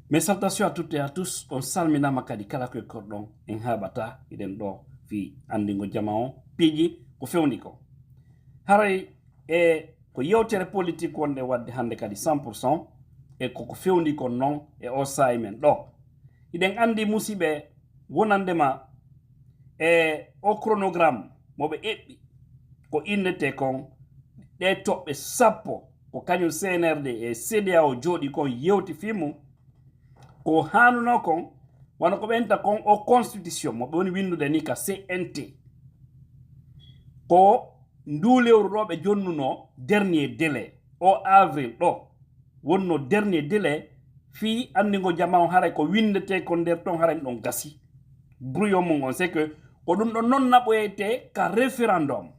Mes salutations à toutes et à tous. On salmina makadi kala ko kordon en habata iden do fi andingo jamao piji ko fewni ko. Haray ko yewtere politique wonde wadde hande kadi 100% e ko fewni ko non e o saay men do. Iden andi musibe wonandema o chronogramme mobe ebbi ko innete kon de tobbe sappo ko kañum CNRD e CEDEAO jodi kon yewti fimu ko hanuno kon wana ko benta kon o constitution mo woni windude ni ka CNT ko ndulewru robe jonnuno dernier délai o avril do wonno dernier délai fi andingo jamao haray ko windete ko der ton haray don gasi brouillon mon on sait que ko dum don non naboyete ka référendum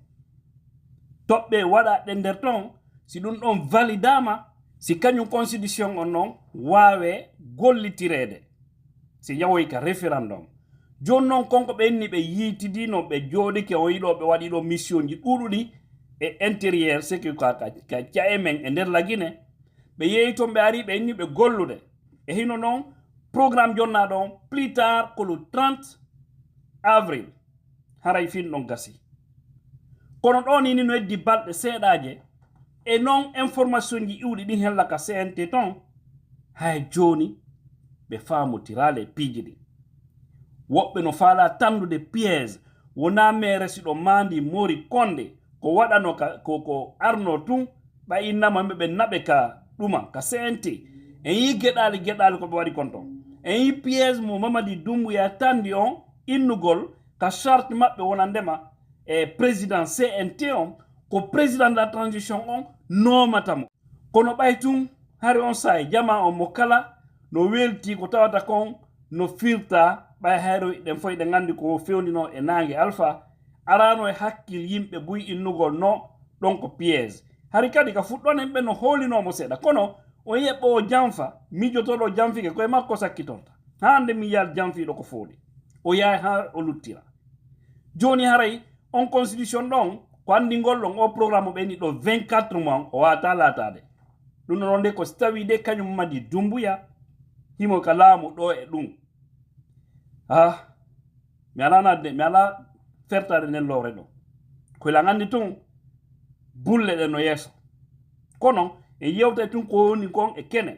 tobbe wada den der ton si dum don validama si kañum constitution on non wawe gollitirede si yawoy ka référendum jonnon konko be enni be yitidino be jodi ke o yido be wadi do mission ji dududi e intérieur c'est que ka tiaemen e der lagine be yeyto be ari be enni be gollude e hino non programme jonna don plus tard ko le 30 avril haray fin don gasi kono don ni no eddi balde seedaaje e non information ji iwdi din hella ka CNT ton hay joni be faamu tirale pijidi wobbe no faala tandude piège wona mere sido mandi mori konde ko wadano ko arno tun ba innama be nabe ka duma ka CNT en yi gedali ko be wadi konton en yi piège mo Mamadi Doumbouya tandi on innugol ka charte mabbe wonandema e président CNT on ko président de la transition on no matamo kono baytum hari on say jama on mo kala no welti ko tawata kon no firta bay hayro den foy de ngandi ko fewndino e nangi alpha arano e hakkil yimbe buy innugol no donc piège hari kadi ka fuddon en be no holino mo seda kono o yebbo jamfa mijotodo jamfike ko e makko sakkitonta hande mi yal jamfi do ko foodi o yaay ha o luttira joni haray on constitution don ko andi gollon o programme be ni do 24 mois o wata latade dun non de ko stawi de kanyum Mamadi Doumbouya himo kalamu do e dum mi ala fertade nen lore do ko la ngandi tun bulle de no yeso kono e yewta tun ko woni kon e kene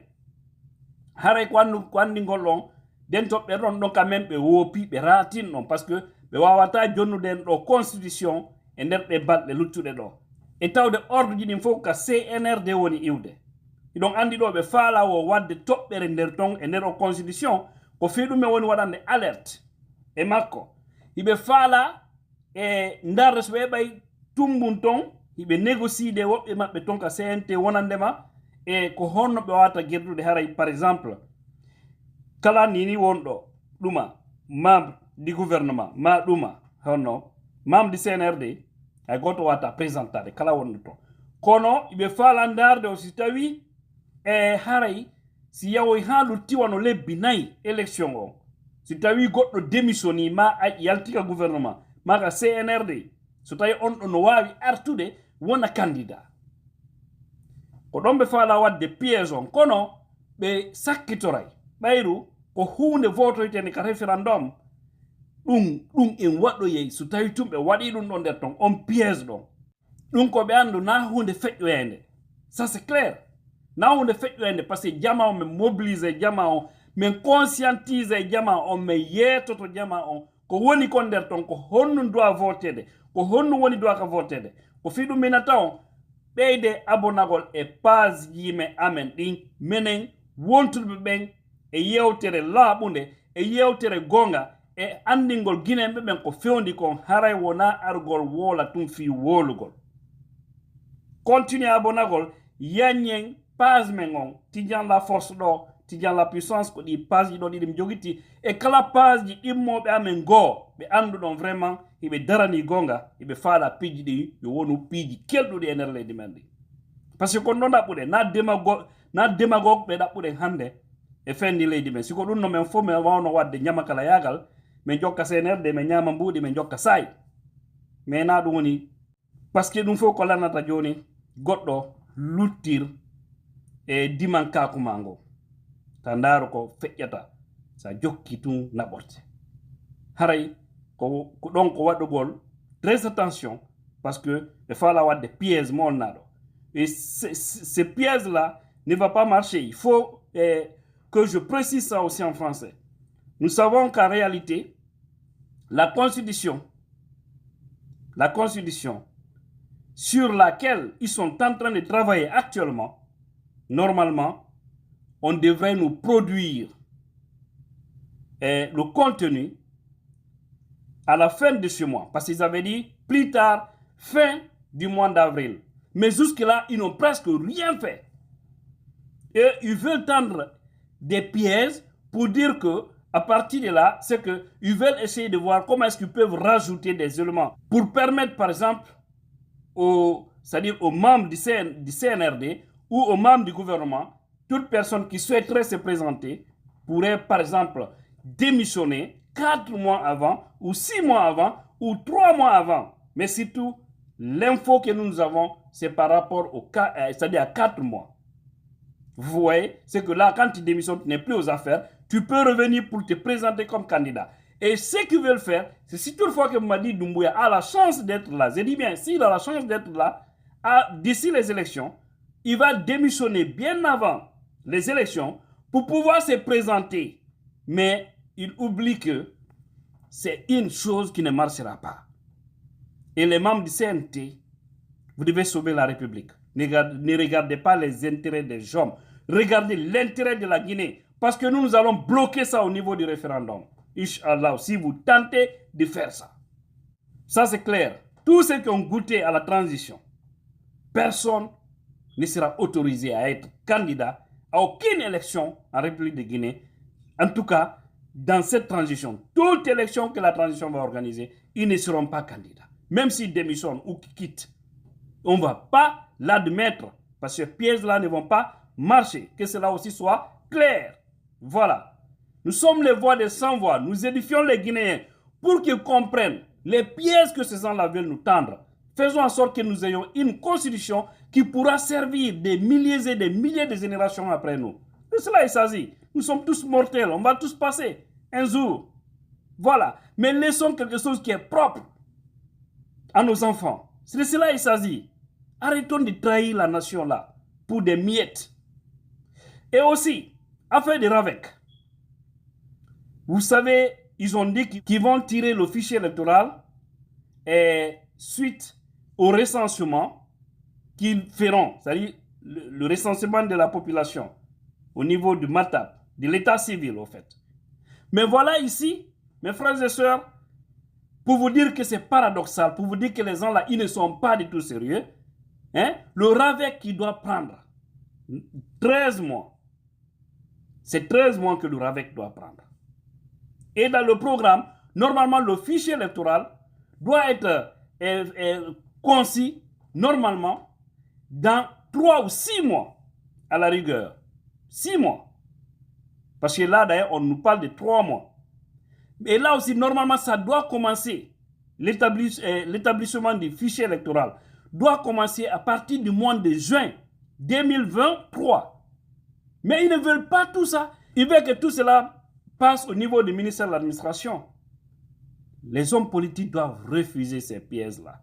haray ko andi gollon den tobbe don ka men be wopi be ratin non parce que be wawata jonnude do constitution e nder de balde luttude do e tawde ordre ji din fof ka CNRD woni iwde idon andi do be faala wo wadde tobbere nder ton e nder o constitution ko feedume woni wadande alerte e makko ibe faala e ndar so be bay tumbun ton ibe négocier wobbe mabbe ton ka CNT wonandema e ko honno be wata gerdude haray par exemple kala nini wondo duma membre du gouvernement ma duma honno membre du CNRD ay goto wata présentade kala wondo to kono ibe faala ndarde o si tawi e haray si yawoy ha luttiwano lebbi nayi élection o si tawi goddo démissioni ma yaltika gouvernement maga CNRD so tawi on do no wawi artude wona candidat ko don be faala wadde piège on kono be sakkitoray bayru ko hunde votoytene ka référendum dum en waddo yey so tawi tumbe wadi dum don der ton on piège don dum ko be andu na hunde fejjoyende ça c'est clair na hunde fejjoyende parce que jama on me mobiliser jama on men conscientiser jama on me yetoto jama on ko woni kon der ton ko honnu doit votede ko honnu woni doit ka votede ko fi dum minata on beyde abonagol e page yime amen din menen wontulbe ben e yewtere laabunde e yewtere gonga e andingol ginembe ben ko fewndi kon haray wona argol wola tum fi wolugol continue abonagol yanyen page men on tijan la force do tijan la puissance ko di page do di jogiti e kala page di immobe amen go be andu don vraiment ibe darani gonga ibe faala piji di yo wonu piji keldude ener leydi men parce que ko non dabude na demagogue be dabude hande e fendi leydi men siko dun no men fo men wawno wadde nyamakala yagal men jokka CNRD men nyama mbudi men jokka say mais na dum woni parce que dum fo ko lanata joni goddo luttir e diman kaku mango tandaro ko feƴƴata sa jokki tun naɓorte haray ko ɗon ko waɗugol très attention parce que il faut avoir des pièges molnaɗo et ces pièges là ne va pas marcher. Il faut que je précise ça aussi en français. Nous savons qu'en réalité la constitution sur laquelle ils sont en train de travailler actuellement, normalement, on devrait nous produire le contenu à la fin de ce mois. Parce qu'ils avaient dit plus tard, fin du mois d'avril. Mais jusque-là, ils n'ont presque rien fait. Et ils veulent tendre des pièges pour dire que, à partir de là, c'est qu'ils veulent essayer de voir comment est-ce qu'ils peuvent rajouter des éléments pour permettre, par exemple, c'est-à-dire aux membres du CNRD ou aux membres du gouvernement, toute personne qui souhaiterait se présenter pourrait, par exemple, démissionner 4 mois avant, ou 6 mois avant, ou 3 mois avant. Mais surtout, l'info que nous avons, c'est par rapport au cas, c'est-à-dire à 4 mois. Vous voyez, c'est que là, quand tu démissionnes, tu n'es plus aux affaires, tu peux revenir pour te présenter comme candidat. Et ce qu'ils veulent faire, c'est si toutefois que Mamadi Doumbouya a la chance d'être là, je dis bien, s'il a la chance d'être là, d'ici les élections, il va démissionner bien avant les élections pour pouvoir se présenter. Mais il oublie que c'est une chose qui ne marchera pas. Et les membres du CNT, vous devez sauver la République. Ne regardez pas les intérêts des hommes. Regardez l'intérêt de la Guinée. Parce que nous allons bloquer ça au niveau du référendum. Inch'Allah, si vous tentez de faire ça. Ça, c'est clair. Tous ceux qui ont goûté à la transition, personne ne sera autorisé à être candidat à aucune élection en République de Guinée. En tout cas, dans cette transition, toute élection que la transition va organiser, ils ne seront pas candidats. Même s'ils démissionnent ou qu'ils quittent, on ne va pas l'admettre parce que ces pièges-là ne vont pas marcher. Que cela aussi soit clair. Voilà. Nous sommes les voix des sans-voix. Nous édifions les Guinéens pour qu'ils comprennent les pièges que ces gens-là veulent nous tendre. Faisons en sorte que nous ayons une constitution qui pourra servir des milliers et des milliers de générations après nous. De cela il s'agit. Nous sommes tous mortels. On va tous passer un jour. Voilà. Mais laissons quelque chose qui est propre à nos enfants. C'est de cela il s'agit. Arrêtons de trahir la nation là pour des miettes. Et aussi, affaire de RAVEC. Vous savez, ils ont dit qu'ils vont tirer le fichier électoral et suite au recensement qu'ils feront, c'est-à-dire le recensement de la population au niveau du MATAP, de l'état civil au fait. Mais voilà ici, mes frères et sœurs, pour vous dire que c'est paradoxal, pour vous dire que les gens là, ils ne sont pas du tout sérieux, hein? Le RAVEC qui doit prendre 13 mois, c'est 13 mois que le RAVEC doit prendre. Et dans le programme, normalement, le fichier électoral doit être concis, normalement, dans 3 ou 6 mois, à la rigueur. 6 mois. Parce que là, d'ailleurs, on nous parle de 3 mois. Et là aussi, normalement, ça doit commencer. L'établissement du fichier électoral doit commencer à partir du mois de juin 2023. Mais ils ne veulent pas tout ça. Ils veulent que tout cela passe au niveau du ministère de l'administration. Les hommes politiques doivent refuser ces pièges-là.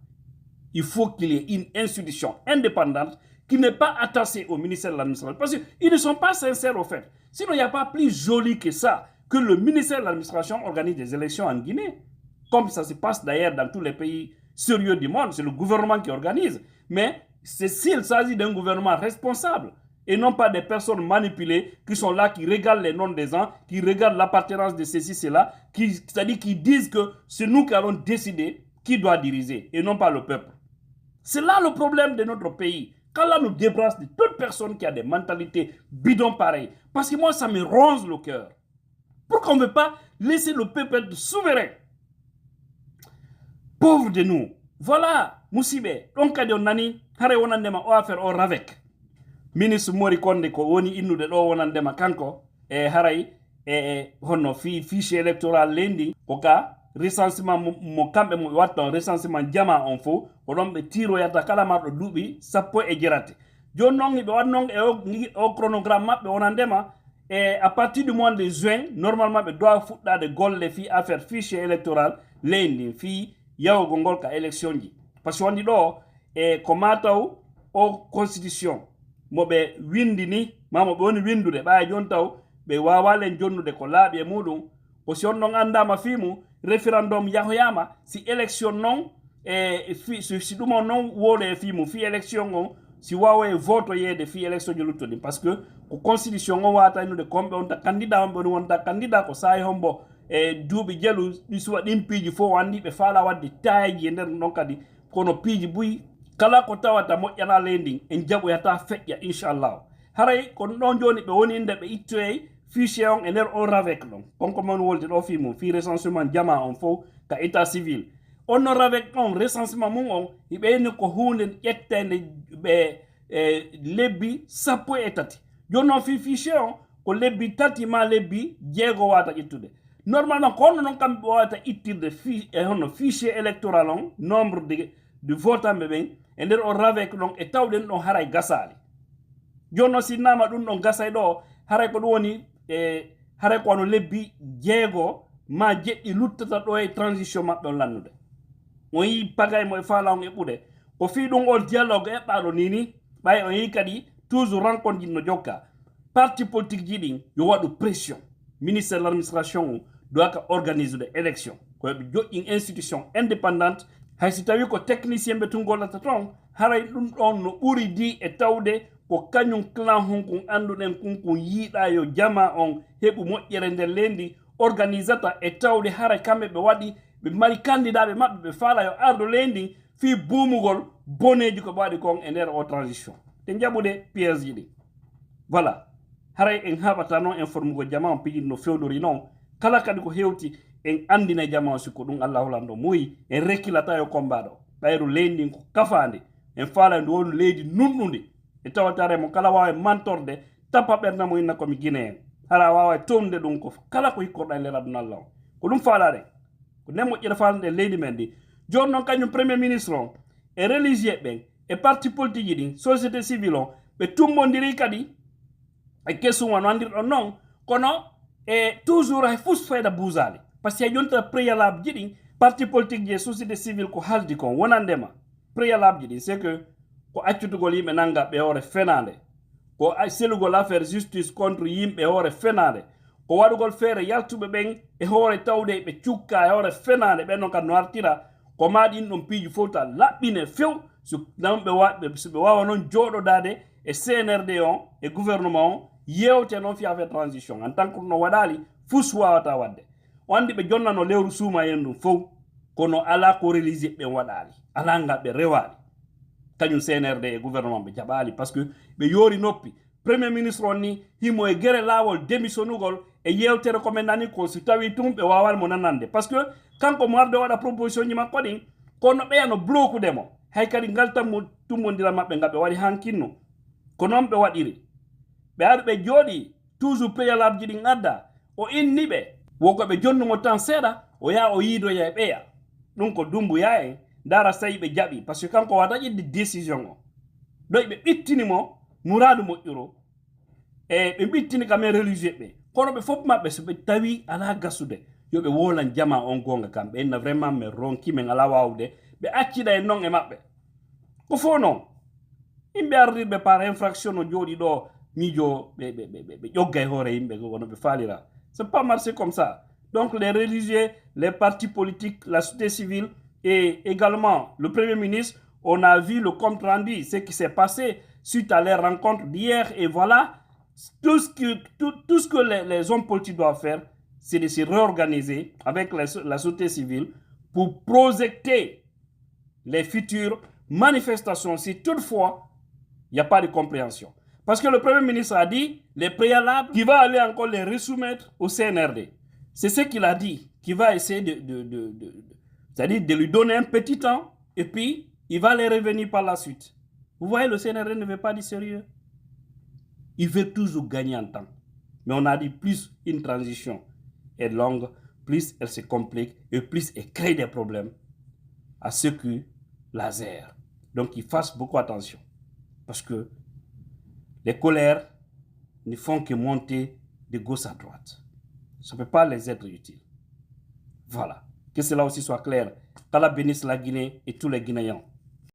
Il faut qu'il y ait une institution indépendante qui n'est pas attachée au ministère de l'administration. Parce qu'ils ne sont pas sincères au fait. Sinon, il n'y a pas plus joli que ça, que le ministère de l'administration organise des élections en Guinée. Comme ça se passe d'ailleurs dans tous les pays sérieux du monde. C'est le gouvernement qui organise. Mais c'est s'il s'agit d'un gouvernement responsable. Et non pas des personnes manipulées qui sont là, qui regardent les noms des gens, qui regardent l'appartenance de ceci, cela, c'est-à-dire qui disent que c'est nous qui allons décider qui doit diriger et non pas le peuple. C'est là le problème de notre pays. Quand là nous débrasse de toute personne qui a des mentalités bidons pareilles. Parce que moi, ça me ronge le cœur. Pourquoi on ne veut pas laisser le peuple être souverain? Pauvre de nous. Voilà, Moussibé. Donc, on a dit, on va faire un RAVEC. Ministre Mori Konde ko woni innude ɗo wonandema kanko haray honno fichier électoral lendi ko ka recensement mo kamɓe mo watta recensement jama on fo ko ɗon ɓe tiroyata kala marɗo duuɓi 10 e jeerate joni noon ɓe watnon o chronogramme maɓɓe wonandema Et à partir du mois de juin, normalement, il doit faire de gold les filles à faire fichier électoral, les filles, il y a une élection. Parce qu'on dit là, et comment au constitution, mo be windi ni, mamo be woni windude, ɓaya jon taw, ɓe wawalen jonnude ko laaɓi e muɗum, ko si on non andama fimu, référendum yahoyama, si élection non, si ɗum on non wole e fimu, fi élection on, si wawa e vote yede fi élection ji luttuɗi parce que ko constitution on wata innude komɓe wonta candidat on ɓe wonta candidat ko sahi hombo e duuɓi jelu ɗi suwa ɗin piiji fof andi ɓe faala wadde tayaji e nder ɗon kadi kono piiji buyi kala ko tawata moƴƴana leydi en jaɓoyata feƴƴa inchallahu haray kono ɗon joni ɓe woni inde ɓe ittoye fichier on e nder on ravec ɗon konko mon wolde ɗo fi mum fi recensement jama on fof ka état civil on no ravec ɗon recensement mum on ɓeyni ko hunde ƴettede ɓe lebbi sappo e tati joni noon fi fichier on ko lebbi tati ma lebbi jeego wata ƴettude normalement ko honno noon kamɓe wawata ittirde hono fichier électoral on nombre de votanɓe ɓen e nder o ravec ɗon e tawɗen ɗon haray gasali joni noon si nama ɗum ɗon gasay ɗo haray ko ɗum woni haray ko wano lebbi jeego ma jeɗɗi luttata ɗo e transition maɓɓe on lannude on yi pagay mo e faala on eɓɓude ko fi ɗum on dialogue eɓɓaɗo nini ɓay on yi kadi toujours rencontre jinno jokka parti politique ji ɗin yo waɗu pression ministère de l'administration doit organiser des élections ko ɓe joƴƴin institution indépendante hay si tawi ko technicien ɓe tun gollata toon haray ɗum ɗon no ɓuri di e tawde ko kañum clan hunkon anduɗen kunkon yiiɗa yo jama on heɓu moƴƴere nder leydi organisata e tawde haray kamɓe ɓe waɗi ɓe mari candidat ɓe maɓɓe ɓe faala yo ardo leydi fi buumugol boneji ko waɗi kon e nder o transition te jaɓude piège ji ɗi voilà haray en haɓata noon informugo jama on pijin no fewdori noon kala kadi ko hewti en andina jama on sikko ɗum allah holan ɗo muyi en rekkilata yo combat ɗo ɓayru leydi ko kafande en faala ndu woni leydi nunɗundi e tawatare mo kala wawa mantorde tappa ɓerna mo inna komi guinéen hara wawa tonde ɗum ko kala ko hikkorɗa e nder aduna allah on ko ɗum faalare ko nden moƴƴere faalde leydi men ndi joni noon kañum premier ministre on e religieux ɓen e parti politique ji ɗin société civile on ɓe tummodiri kadi e kesuma no andirɗon noon kono e toujours hay fus fayda buusali par ce que jonta préalable ji ɗin parti politique ji e société civile ko haldi kon wonandema préalable ji ɗin c'est que ko accutugol yimɓe nanga ɓe hoore fenade ko selugol affaire justice contre yimɓe hoore fenade ko waɗugol feere yaltuɓe ɓen e hoore tawde ɓe cukka e hoore fenade ɓen noon kadi no artira ko maɗi ɗin ɗon piiji fof ta laɓɓine few so ɓe wawa noon jooɗodade e cnrd on e gouvernement on yewte noon fi affaire transition en tant que no waɗali fus wawata wadde o andi ɓe jonnano lewru suuma hen ɗum fof kono ala ko religieux ɓen waɗali ala ngal ɓe rewali kañum cnrd e gouvernement ɓe jaɓali par ce que ɓe yoori noppi premier ministre on ni himo e guere lawol démissionnugol e yewtere komin nani ko si tawi tum ɓe wawal mo nanande par ce que kanko mo arde waɗa proposition ji makko ɗin kono ɓeyano blokudemo hay kadi ngal tanmo tummodira maɓɓe ngal ɓe waɗi hankinno ko noon ɓe waɗiri ɓe ari ɓe jooɗi toujours préalable ji ɗin adda o inni ɓe wokoɓe jonnugo tan seeɗa o yaha o yiidoya e ɓeya ɗum ko dumbuya en dara so tawi ɓe jaɓi par ce que kanko wata ƴidde décision o ɗoy ɓe ɓittinimo mouradu moƴƴuro e ɓe ɓittini kamen religieux ɓe kono ɓe fof maɓɓe so ɓe tawi ala gasude yoɓe wolan jama on gonga kam ɓe enna vraiment min ronki min ala wawde ɓe accida en noon e maɓɓe ko fo noon yimɓe ardirɓe par infraction no jooɗi ɗo miijo ɓe ƴogga e hoore yimɓe kono ɓe faalira c'est pas marché comme ça donc les religieux les partis politiques la société civile et également le premier ministre on a vu le compte rendu ce qui s'est passé suite à les rencontres d'hier et voilà tout ce que les hommes politiques doivent faire c'est de se réorganiser avec la société civile pour projeter les futures manifestations si toutefois il n'y a pas de compréhension. Parce que le Premier ministre a dit les préalables, qui va aller encore les resoumettre au CNRD. C'est ce qu'il a dit, qui va essayer c'est-à-dire de lui donner un petit temps, et puis il va les revenir par la suite. Vous voyez, le CNRD ne veut pas du sérieux. Il veut toujours gagner en temps. Mais on a dit plus une transition est longue, plus elle se complique, et plus elle crée des problèmes à ceux qui laser. Donc ils fassent beaucoup attention. Parce que les colères ne font que monter de gauche à droite. Ça ne peut pas les être utile. Voilà. Que cela aussi soit clair. qu'Allah bénisse la Guinée et tous les Guinéens.